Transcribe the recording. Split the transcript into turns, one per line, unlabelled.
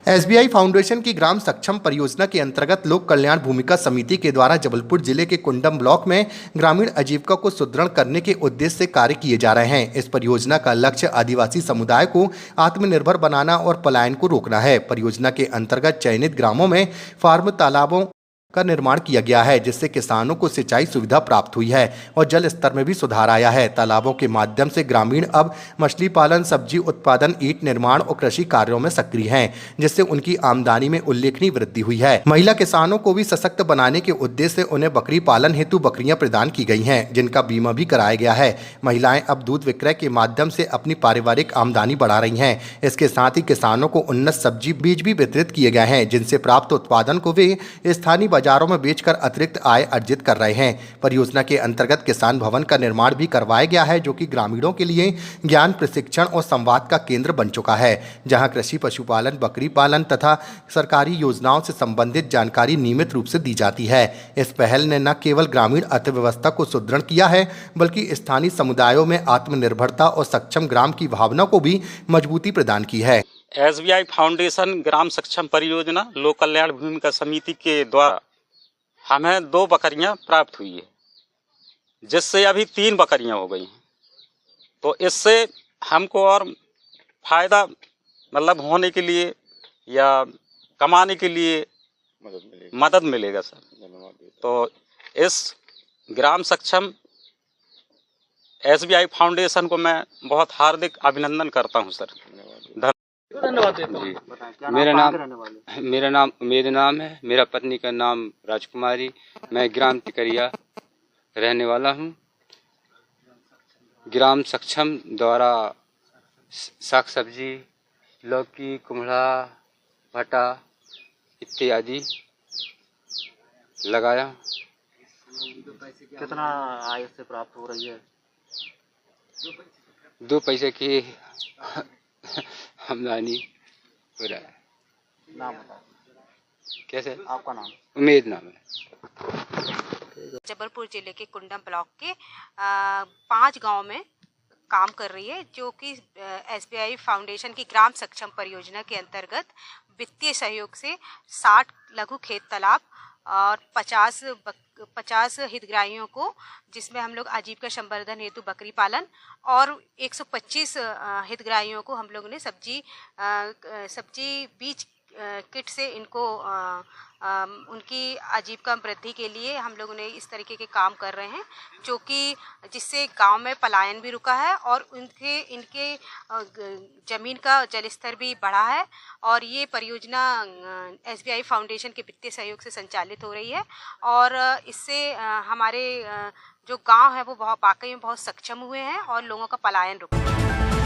SBI foundation की ग्राम सक्षम परियोजना के अंतर्गत लोक कल्याण भूमिका समिति के द्वारा जबलपुर जिले के कुंडम ब्लॉक में ग्रामीण आजीविका को सुदृढ़ करने के उद्देश्य से कार्य किए जा रहे हैं। इस परियोजना का लक्ष्य आदिवासी समुदाय को आत्मनिर्भर बनाना और पलायन को रोकना है। परियोजना के अंतर्गत चयनित ग्रामों में फार्म तालाबों का निर्माण किया गया है, जिससे किसानों को सिंचाई सुविधा प्राप्त हुई है और जल स्तर में भी सुधार आया है। तालाबों के माध्यम से ग्रामीण अब मछली पालन, सब्जी उत्पादन, ईंट निर्माण और कृषि कार्यों में सक्रिय हैं, जिससे उनकी आमदनी में उल्लेखनीय वृद्धि हुई है। महिला किसानों को भी सशक्त बनाने के उद्देश्य से उन्हें बकरी पालन हेतु बकरियां प्रदान की गई हैं, जिनका बीमा भी कराया गया है। महिलाएं अब दूध विक्रय के माध्यम से अपनी पारिवारिक आमदनी बढ़ा रही हैं। इसके साथ ही किसानों को उन्नत सब्जी बीज भी वितरित किए गए हैं, जिनसे प्राप्त उत्पादन को वे स्थानीय बाजारों में बेचकर अतिरिक्त आय अर्जित कर रहे हैं। परियोजना के अंतर्गत किसान भवन का निर्माण भी करवाया गया है, जो कि ग्रामीणों के लिए ज्ञान, प्रशिक्षण और संवाद का केंद्र बन चुका है, जहां कृषि, पशुपालन, बकरी पालन तथा सरकारी योजनाओं से संबंधित जानकारी नियमित रूप से दी जाती है। इस पहल ने न केवल ग्रामीण अर्थव्यवस्था को सुदृढ़ किया है, बल्कि स्थानीय समुदायों में आत्मनिर्भरता और सक्षम ग्राम की भावना को भी मजबूती प्रदान की है।
एसबीआई फाउंडेशन ग्राम सक्षम परियोजना लोक कल्याण भूमिका समिति के द्वारा हमें 2 बकरियां प्राप्त हुई है, जिससे अभी 3 बकरियां हो गई हैं। तो इससे हमको और फायदा मतलब होने के लिए या कमाने के लिए मदद मिलेगा सर। तो इस ग्राम सक्षम एसबीआई फाउंडेशन को मैं बहुत हार्दिक अभिनंदन करता हूं सर।
धन्यवाद जी। मेरा नाम उमेद नाम है। मेरा पत्नी का नाम राजकुमारी। मैं ग्राम टिकरिया रहने वाला हूँ। ग्राम सक्षम द्वारा साग सब्जी, लौकी, कुम्हड़ा, भटा इत्यादि लगाया।
कितना आय से प्राप्त हो रही है?
2 पैसे की आमदनी हो रहा है।
नाम बताओ।
कैसे?
आपका नाम?
उमेद नाम है।
जबलपुर जिले के कुंडम ब्लॉक के 5 गांव में काम कर रही है, जो कि एसबीआई फाउंडेशन की ग्राम सक्षम परियोजना के अंतर्गत वित्तीय सहयोग से 60 लघु खेत तालाब और 50 हितग्राहियों को, जिसमें हम लोग आजीविका संवर्धन हेतु बकरी पालन, और 125 हितग्राहियों को हम लोगों ने सब्जी बीज किट से इनको उनकी आजीविका वृद्धि के लिए हम लोगों ने इस तरीके के काम कर रहे हैं, जो कि जिससे गांव में पलायन भी रुका है और इनके ज़मीन का जल स्तर भी बढ़ा है। और ये परियोजना एसबीआई फाउंडेशन के वित्तीय सहयोग से संचालित हो रही है और इससे हमारे जो गांव है वो वाकई में बहुत सक्षम हुए हैं और लोगों का पलायन रुका है।